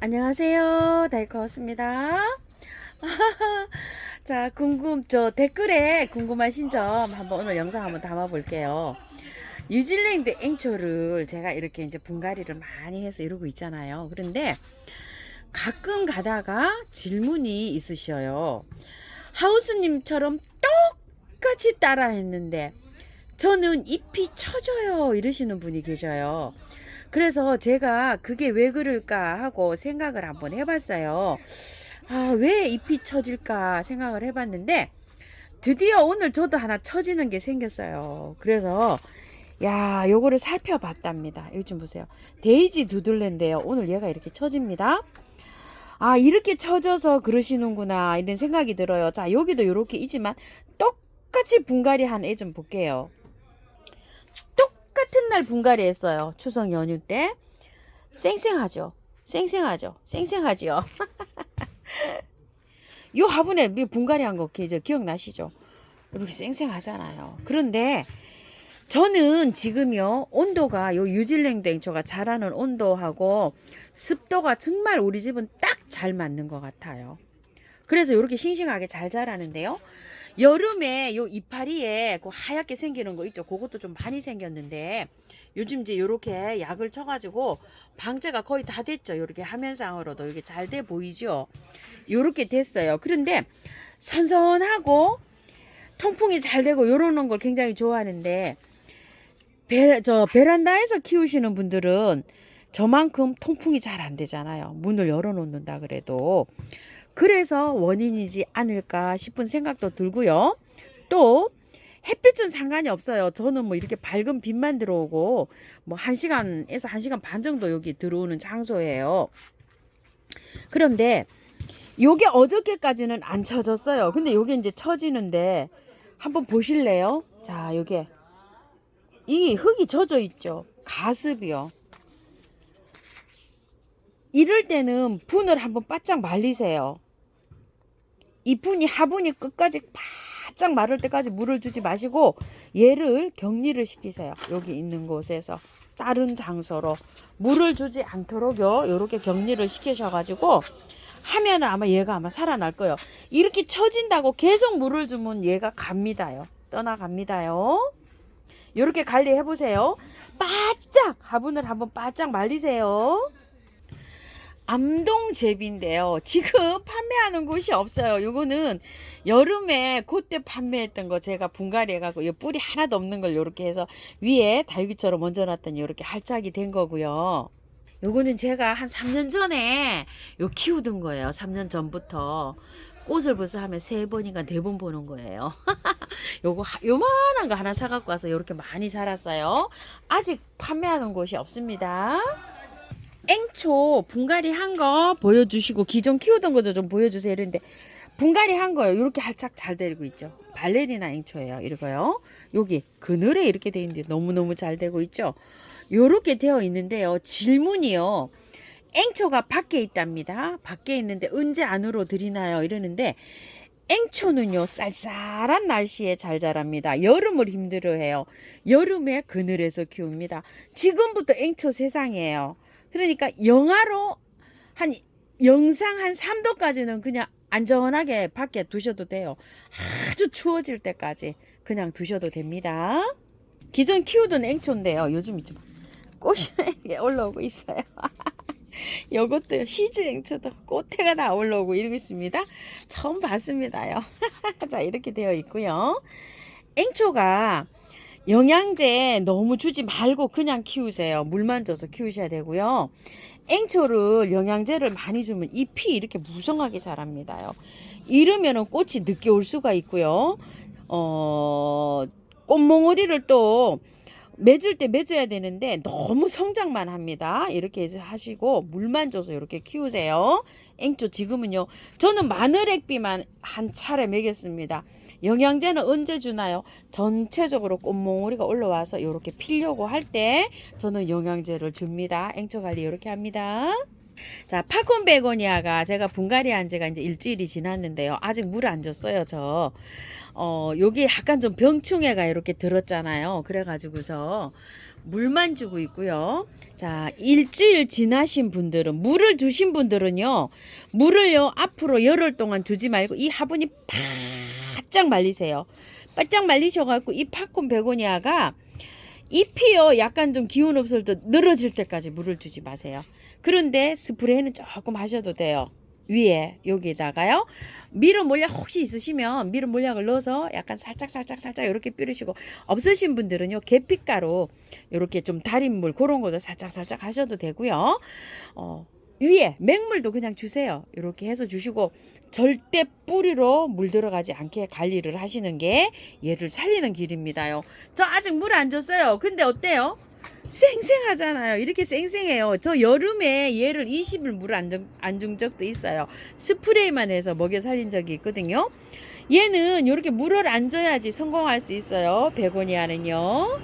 안녕하세요. 다이커스입니다. 자, 댓글에 궁금하신 점 한번 오늘 영상 한번 담아 볼게요. 뉴질랜드 앵초를 제가 이렇게 이제 분갈이를 많이 해서 이러고 있잖아요. 그런데 가끔 가다가 질문이 있으셔요. 하우스님처럼 똑같이 따라 했는데 저는 잎이 처져요 이러시는 분이 계셔요. 그래서 제가 그게 왜 그럴까 하고 생각을 한번 해봤어요. 왜 잎이 처질까 생각을 해봤는데 드디어 오늘 저도 하나 처지는 게 생겼어요. 그래서 요거를 살펴봤답니다. 이거 좀 보세요. 데이지 두들레인데요. 오늘 얘가 이렇게 처집니다. 이렇게 처져서 그러시는구나 이런 생각이 들어요. 자, 여기도 이렇게 있지만 똑같이 분갈이 한 애 좀 볼게요. 똑같은 날 분갈이 했어요. 추석 연휴 때. 쌩쌩하죠. 쌩쌩하지요. 요 화분에 분갈이 한 거 기억나시죠? 이렇게 쌩쌩하잖아요. 그런데 저는 지금요 온도가 요 뉴질랜드 앵초가 자라는 온도하고 습도가 정말 우리 집은 딱 잘 맞는 것 같아요. 그래서 이렇게 싱싱하게 잘 자라는데요. 여름에 요 이파리에 그 하얗게 생기는 거 있죠. 그것도 좀 많이 생겼는데 요즘 이제 요렇게 약을 쳐가지고 방제가 거의 다 됐죠. 요렇게 화면상으로도 이게 잘 돼 보이죠. 요렇게 됐어요. 그런데 선선하고 통풍이 잘 되고 요러는 걸 굉장히 좋아하는데 베란다에서 키우시는 분들은 저만큼 통풍이 잘 안 되잖아요. 문을 열어 놓는다 그래도. 그래서 원인이지 않을까 싶은 생각도 들고요. 또 햇빛은 상관이 없어요. 저는 뭐 이렇게 밝은 빛만 들어오고 뭐 1시간에서 1시간 반 정도 여기 들어오는 장소예요. 그런데 요게 어저께까지는 안 쳐졌어요. 근데 요게 이제 쳐지는데 한번 보실래요? 자, 요게 이 흙이 젖어 있죠. 가습이요. 이럴 때는 분을 한번 바짝 말리세요. 이 화분이 끝까지 바짝 마를 때까지 물을 주지 마시고 얘를 격리를 시키세요. 여기 있는 곳에서 다른 장소로 물을 주지 않도록요. 이렇게 격리를 시키셔가지고 하면은 얘가 살아날 거예요. 이렇게 처진다고 계속 물을 주면 얘가 갑니다요. 떠나갑니다요. 이렇게 관리해 보세요. 바짝 화분을 한번 바짝 말리세요. 암동제비인데요. 지금 판매하는 곳이 없어요. 요거는 여름에 그때 판매했던 거 제가 분갈이 해갖고 요 뿌리 하나도 없는 걸 요렇게 해서 위에 다육이처럼 얹어놨더니 요렇게 할짝이 된 거고요. 요거는 제가 한 3년 전에 키우던 거예요. 3년 전부터. 꽃을 벌써 하면 3번인가 4번 보는 거예요. 요거 요만한 거 하나 사갖고 와서 요렇게 많이 자랐어요. 아직 판매하는 곳이 없습니다. 앵초 분갈이 한 거 보여주시고 기존 키우던 것도 좀 보여주세요. 이랬는데 분갈이 한 거예요. 이렇게 활짝 잘 되고 있죠. 발레리나 앵초예요. 이거요. 여기 그늘에 이렇게 돼 있는데 너무너무 잘 되고 있죠. 요렇게 되어 있는데요. 질문이요. 앵초가 밖에 있답니다. 밖에 있는데 언제 안으로 들이나요? 이러는데 앵초는요 쌀쌀한 날씨에 잘 자랍니다. 여름을 힘들어해요. 여름에 그늘에서 키웁니다. 지금부터 앵초 세상이에요. 그러니까 영하로 한 영상 한 3도까지는 그냥 안전하게 밖에 두셔도 돼요. 아주 추워질 때까지 그냥 두셔도 됩니다. 기존 키우던 앵초인데요. 요즘 이제 꽃이 올라오고 있어요. 요것도 시즈 앵초도 꽃태가 다 올라오고 이러고 있습니다. 처음 봤습니다요. 자, 이렇게 되어 있고요. 앵초가 영양제 너무 주지 말고 그냥 키우세요. 물만 줘서 키우셔야 되고요. 앵초를 영양제를 많이 주면 잎이 이렇게 무성하게 자랍니다요. 이러면은 꽃이 늦게 올 수가 있고요. 꽃몽오리를 또 맺을 때 맺어야 되는데 너무 성장만 합니다. 이렇게 해서 하시고 물만 줘서 이렇게 키우세요. 앵초 지금은요. 저는 마늘액비만 한 차례 먹였습니다. 영양제는 언제 주나요? 전체적으로 꽃몽오리가 올라와서 이렇게 피려고 할 때 저는 영양제를 줍니다. 앵초 관리 이렇게 합니다. 자, 팝콘 베고니아가 제가 분갈이 한 지가 이제 일주일이 지났는데요. 아직 물 안 줬어요, 저. 여기 약간 좀 병충해가 이렇게 들었잖아요. 그래가지고서 물만 주고 있고요. 자, 일주일 지나신 분들은, 물을 주신 분들은요, 물을요, 앞으로 열흘 동안 주지 말고 이 화분이 바짝 말리세요. 바짝 말리셔갖고 이 팝콘 베고니아가 잎이요, 약간 좀 기운 없을 때 늘어질 때까지 물을 주지 마세요. 그런데 스프레이는 조금 하셔도 돼요. 위에 여기다가요, 미름 몰약 혹시 있으시면 미름 몰약을 넣어서 약간 살짝 이렇게 뿌리시고, 없으신 분들은요 계피가루 이렇게 좀 달인 물 그런 것도 살짝 하셔도 되고요. 위에 맹물도 그냥 주세요. 이렇게 해서 주시고, 절대 뿌리로 물 들어가지 않게 관리를 하시는 게 얘를 살리는 길입니다요. 저 아직 물 안 줬어요. 근데 어때요? 쌩쌩하잖아요. 이렇게 쌩쌩해요. 저 여름에 얘를 20일 물 안 준 적도 있어요. 스프레이만 해서 먹여 살린 적이 있거든요. 얘는 이렇게 물을 안 줘야지 성공할 수 있어요. 베고니아는요.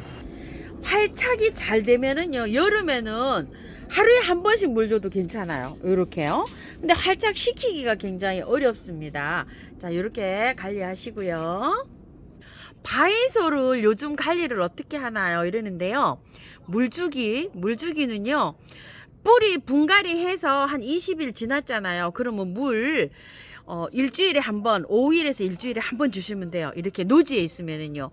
활착이 잘 되면은요, 여름에는 하루에 한 번씩 물 줘도 괜찮아요. 이렇게요. 근데 활착 시키기가 굉장히 어렵습니다. 자, 이렇게 관리하시고요. 바이솔을 요즘 관리를 어떻게 하나요? 이러는데요. 물주기는요, 뿌리 분갈이 해서 한 20일 지났잖아요. 그러면 물, 일주일에 한 번, 5일에서 일주일에 한 번 주시면 돼요. 이렇게 노지에 있으면은요.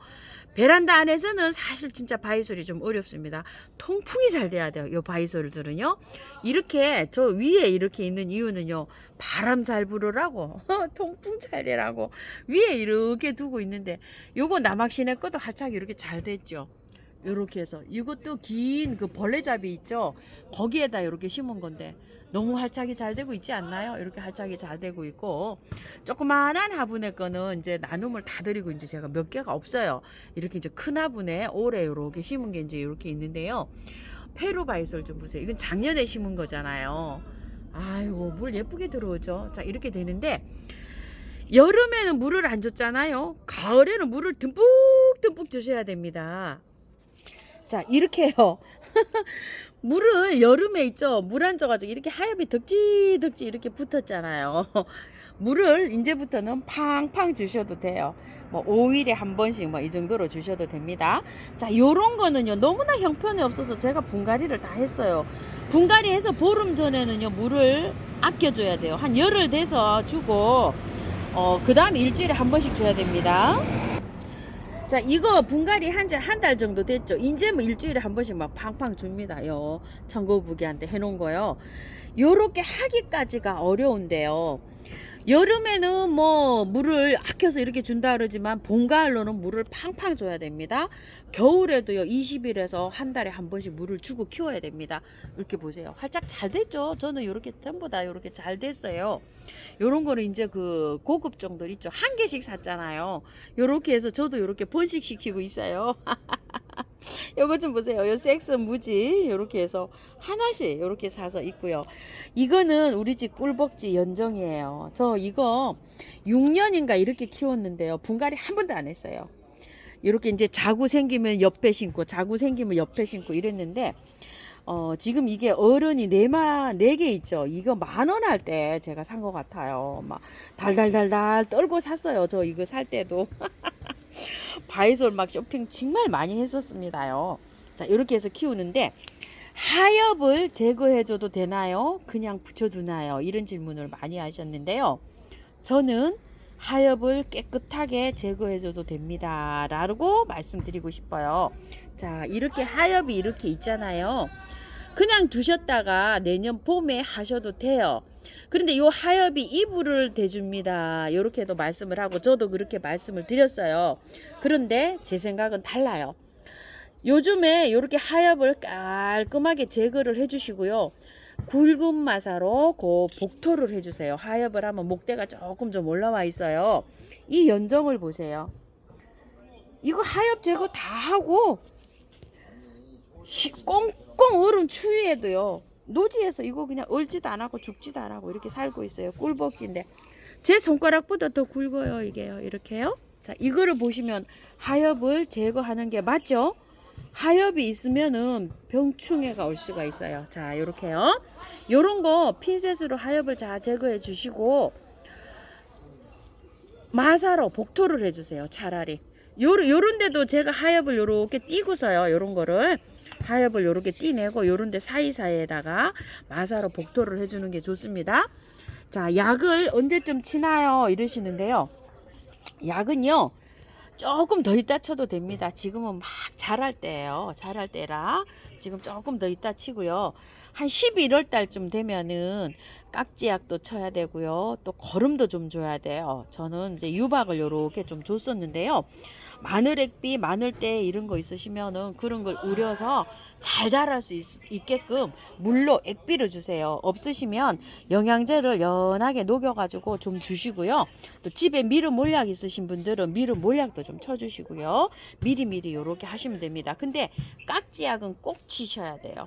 베란다 안에서는 사실 진짜 바이솔이 좀 어렵습니다. 통풍이 잘 돼야 돼요. 요 바이솔들은요. 이렇게 저 위에 이렇게 있는 이유는요, 바람 잘 불으라고 통풍 잘 되라고 위에 이렇게 두고 있는데, 요거 남학신의 것도 활착이 이렇게 잘 됐죠. 요렇게 해서 이것도 긴 그 벌레잡이 있죠. 거기에다 이렇게 심은 건데 너무 활착이 잘 되고 있지 않나요? 이렇게 활착이 잘 되고 있고, 조그만한 화분의 거는 이제 나눔을 다 드리고 이제 제가 몇 개가 없어요. 이렇게 이제 큰 화분에 올해 이렇게 심은 게 이제 이렇게 있는데요. 페루바이솔 좀 보세요. 이건 작년에 심은 거잖아요. 아이고, 물 예쁘게 들어오죠. 자, 이렇게 되는데, 여름에는 물을 안 줬잖아요. 가을에는 물을 듬뿍 주셔야 됩니다. 자, 이렇게 해요. 물을 여름에 있죠. 물 안 줘가지고 이렇게 하엽이 덕지 이렇게 붙었잖아요. 물을 이제부터는 팡팡 주셔도 돼요. 뭐 5일에 한 번씩 뭐 이 정도로 주셔도 됩니다. 자, 요런 거는요, 너무나 형편이 없어서 제가 분갈이를 다 했어요. 분갈이해서 보름 전에는요, 물을 아껴줘야 돼요. 한 열흘 돼서 주고, 그 다음에 일주일에 한 번씩 줘야 됩니다. 자, 이거 분갈이 한 지 한 달 정도 됐죠. 이제 뭐 일주일에 한 번씩 막 팡팡 줍니다요. 청고부기한테 해놓은 거요. 요렇게 하기까지가 어려운데요. 여름에는 뭐 물을 아껴서 이렇게 준다 그러지만 봄 가을로는 물을 팡팡 줘야 됩니다. 겨울에도요, 20일에서 한 달에 한 번씩 물을 주고 키워야 됩니다. 이렇게 보세요. 활짝 잘 됐죠. 저는 이렇게 전부 다 이렇게 잘 됐어요. 요런 거는 이제 그 고급 종들 있죠. 한 개씩 샀잖아요. 요렇게 해서 저도 이렇게 번식시키고 있어요. 요거 좀 보세요. 요 섹스 무지 요렇게 해서 하나씩 요렇게 사서 있고요. 이거는 우리 집 꿀벅지 연정이에요. 저 이거 6년인가 이렇게 키웠는데요. 분갈이 한 번도 안 했어요. 이렇게 이제 자구 생기면 옆에 심고, 자구 생기면 옆에 심고 이랬는데, 지금 이게 어른이 네 개 있죠. 이거 10,000원 할 때 제가 산 것 같아요. 막 달달달달 떨고 샀어요. 저 이거 살 때도. 바이솔 막 쇼핑 정말 많이 했었습니다요. 자, 이렇게 해서 키우는데, 하엽을 제거해줘도 되나요? 그냥 붙여두나요? 이런 질문을 많이 하셨는데요. 저는 하엽을 깨끗하게 제거해줘도 됩니다 라고 말씀드리고 싶어요. 자, 이렇게 하엽이 이렇게 있잖아요. 그냥 두셨다가 내년 봄에 하셔도 돼요. 그런데 이 하엽이 이불을 대줍니다. 이렇게도 말씀을 하고, 저도 그렇게 말씀을 드렸어요. 그런데 제 생각은 달라요. 요즘에 이렇게 하엽을 깔끔하게 제거를 해주시고요. 굵은 마사로 그 복토를 해주세요. 하엽을 하면 목대가 조금 좀 올라와 있어요. 이 연정을 보세요. 이거 하엽 제거 다 하고 꽁꽁 얼음 추위에도요, 노지에서 이거 그냥 얼지도 안 하고 죽지도 안 하고 이렇게 살고 있어요. 꿀벅지인데 제 손가락보다 더 굵어요. 이게요. 이렇게요. 자, 이거를 보시면 하엽을 제거하는 게 맞죠? 하엽이 있으면은 병충해가 올 수가 있어요. 자, 요렇게요. 요런 거 핀셋으로 하엽을 잘 제거해 주시고 마사로 복토를 해주세요. 차라리 요런 데도 제가 하엽을 요렇게 띄고서요. 요런 거를 하엽을 요렇게 띄내고 요런 데 사이사이에다가 마사로 복토를 해주는 게 좋습니다. 자, 약을 언제쯤 치나요? 이러시는데요. 약은요 조금 더 있다 쳐도 됩니다. 지금은 막 자랄 때예요. 자랄 때라 지금 조금 더 있다 치고요. 한 11월 달쯤 되면은 깍지약도 쳐야 되고요. 또 거름도 좀 줘야 돼요. 저는 이제 유박을 요렇게 좀 줬었는데요. 마늘액비, 마늘대 이런 거 있으시면은 그런 걸 우려서 잘 자랄 수 있게끔 물로 액비를 주세요. 없으시면 영양제를 연하게 녹여가지고 좀 주시고요. 또 집에 미름 몰약 있으신 분들은 미름 몰약도 좀 쳐주시고요. 미리미리 요렇게 하시면 됩니다. 근데 깍지약은 꼭 치셔야 돼요.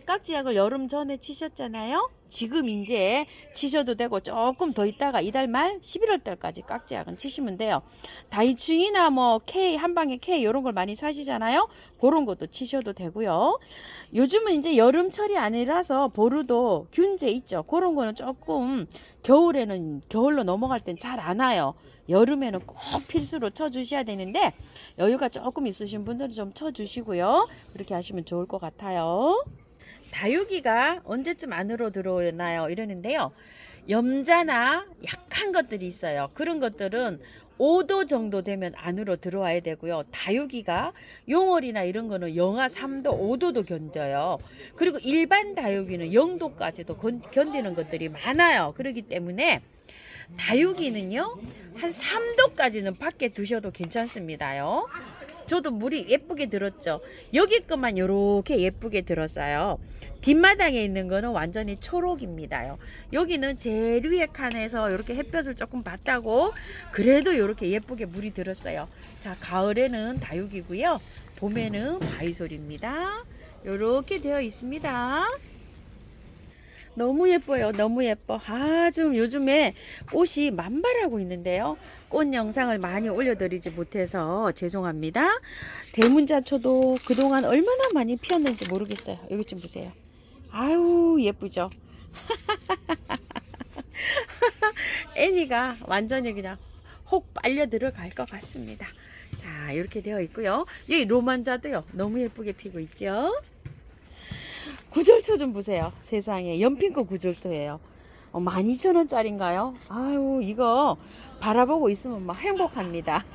깍지약을 여름 전에 치셨잖아요. 지금 이제 치셔도 되고 조금 더 있다가 이달 말 11월 달까지 깍지약은 치시면 돼요. 다이충이나 뭐 K 한방에 K 이런 걸 많이 사시잖아요. 그런 것도 치셔도 되고요. 요즘은 이제 여름철이 아니라서 보르도 균제 있죠. 그런 거는 조금 겨울로 넘어갈 땐 잘 안 와요. 여름에는 꼭 필수로 쳐주셔야 되는데 여유가 조금 있으신 분들은 좀 쳐주시고요. 그렇게 하시면 좋을 것 같아요. 다육이가 언제쯤 안으로 들어오나요? 이러는데요. 염자나 약한 것들이 있어요. 그런 것들은 5도 정도 되면 안으로 들어와야 되고요. 다육이가 용월이나 이런 거는 영하 3도, 5도도 견뎌요. 그리고 일반 다육이는 0도까지도 견디는 것들이 많아요. 그렇기 때문에 다육이는요 한 3도까지는 밖에 두셔도 괜찮습니다요. 저도 물이 예쁘게 들었죠. 여기 것만 요렇게 예쁘게 들었어요. 뒷마당에 있는 거는 완전히 초록입니다요. 여기는 제일 위에 칸에서 이렇게 햇볕을 조금 받다고 그래도 이렇게 예쁘게 물이 들었어요. 자, 가을에는 다육이고요. 봄에는 바이솔입니다. 이렇게 되어 있습니다. 너무 예뻐요. 너무 예뻐. 좀 요즘에 꽃이 만발하고 있는데요. 꽃 영상을 많이 올려드리지 못해서 죄송합니다. 대문자초도 그동안 얼마나 많이 피었는지 모르겠어요. 여기 좀 보세요. 아유 예쁘죠. 애니가 완전히 그냥 혹 빨려 들어갈 것 같습니다. 자, 이렇게 되어 있고요. 여기 로만자도요. 너무 예쁘게 피고 있죠. 구절초 좀 보세요. 세상에 연핑크 구절초예요. 12,000원짜리인가요? 아유 이거 바라보고 있으면 막 행복합니다.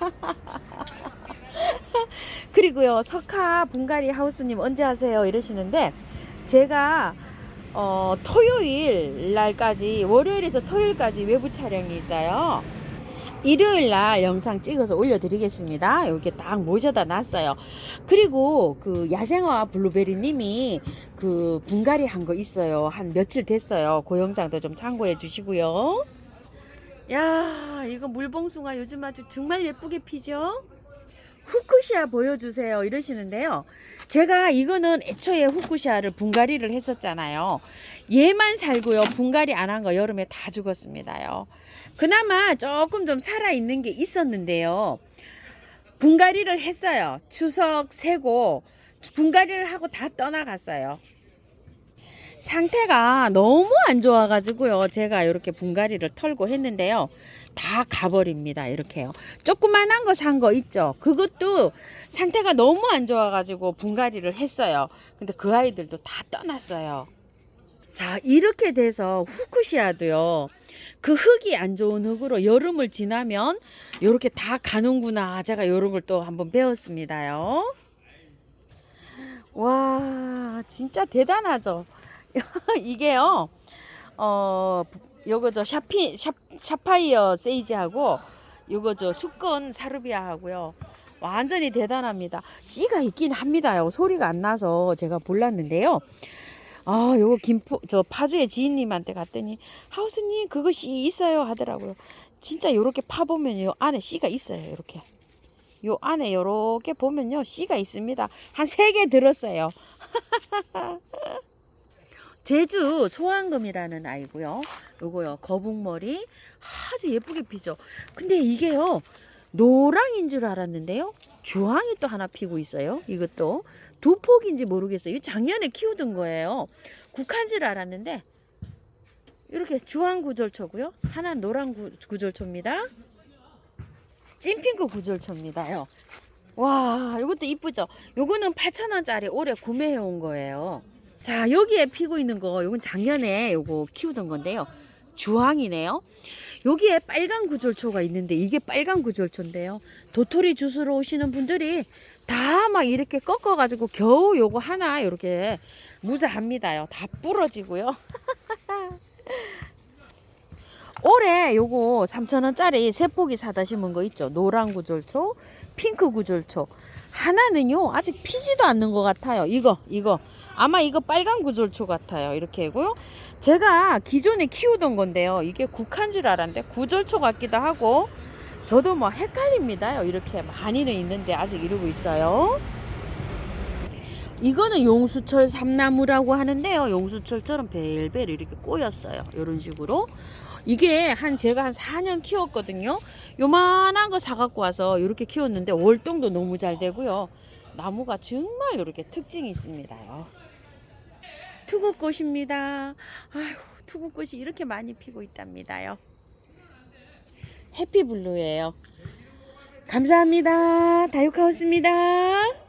그리고요 석화 분갈이 하우스님 언제 하세요 이러시는데 제가 토요일 날까지 월요일에서 토요일까지 외부 촬영이 있어요. 일요일 날 영상 찍어서 올려드리겠습니다. 이렇게 딱 모셔다 놨어요. 그리고 그 야생화 블루베리 님이 그 분갈이 한 거 있어요. 한 며칠 됐어요. 그 영상도 좀 참고해 주시고요. 야, 이거 물봉숭아 요즘 아주 정말 예쁘게 피죠? 후쿠시아 보여주세요 이러시는데요. 제가 이거는 애초에 후쿠시아를 분갈이를 했었잖아요. 얘만 살고요. 분갈이 안 한 거 여름에 다 죽었습니다요. 그나마 조금 좀 살아있는 게 있었는데요. 분갈이를 했어요. 추석 세고 분갈이를 하고 다 떠나갔어요. 상태가 너무 안 좋아가지고요. 제가 이렇게 분갈이를 털고 했는데요. 다 가버립니다. 이렇게요. 조그만한 거 산 거 있죠. 그것도 상태가 너무 안 좋아가지고 분갈이를 했어요. 근데 그 아이들도 다 떠났어요. 자, 이렇게 돼서 후쿠시아도요. 그 흙이 안 좋은 흙으로 여름을 지나면 이렇게 다 가는구나. 제가 이런 걸 또 한번 배웠습니다요. 와, 진짜 대단하죠. 이게요. 요거 샤파이어 세이지하고 요거 수건 사르비아하고요. 완전히 대단합니다. 씨가 있긴 합니다요. 소리가 안 나서 제가 몰랐는데요. 요거 파주의 지인님한테 갔더니 하우스님 그거 씨 있어요 하더라고요. 진짜 요렇게 파보면 요 안에 씨가 있어요. 이렇게 요 안에 요렇게 보면요 씨가 있습니다. 한 3개 들었어요. 제주 소황금이라는 아이고요. 요거요 거북머리 아주 예쁘게 피죠. 근데 이게요 노랑인 줄 알았는데요 주황이 또 하나 피고 있어요. 이것도 두 폭인지 모르겠어요. 작년에 키우던 거예요. 국화인줄 알았는데 이렇게 주황 구절초고요. 하나 노란 구절초입니다. 찐핑크 구절초입니다요. 와, 이것도 이쁘죠? 요거는 8,000원짜리 올해 구매해 온 거예요. 자, 여기에 피고 있는 거, 요건 작년에 요거 키우던 건데요. 주황이네요. 여기에 빨간 구절초가 있는데 이게 빨간 구절초인데요. 도토리 주스러 오시는 분들이 다 막 이렇게 꺾어 가지고 겨우 요거 하나 이렇게 무사합니다요. 다 부러지고요. 올해 요거 3,000원짜리 세 포기 사다 심은 거 있죠. 노란 구절초, 핑크 구절초. 하나는요 아직 피지도 않는 것 같아요. 이거 아마 이거 빨간 구절초 같아요. 이렇게 하고요. 제가 기존에 키우던 건데요. 이게 국화인 줄 알았는데 구절초 같기도 하고 저도 뭐 헷갈립니다요. 이렇게 많이는 있는데 아직 이러고 있어요. 이거는 용수철 삼나무라고 하는데요. 용수철처럼 벨벨 이렇게 꼬였어요. 이런 식으로. 이게 제가 한 4년 키웠거든요. 요만한 거 사갖고 와서 이렇게 키웠는데 월동도 너무 잘 되고요. 나무가 정말 이렇게 특징이 있습니다요. 투구꽃입니다. 아휴, 투구꽃이 이렇게 많이 피고 있답니다요. 해피블루예요. 감사합니다. 다육하우스입니다.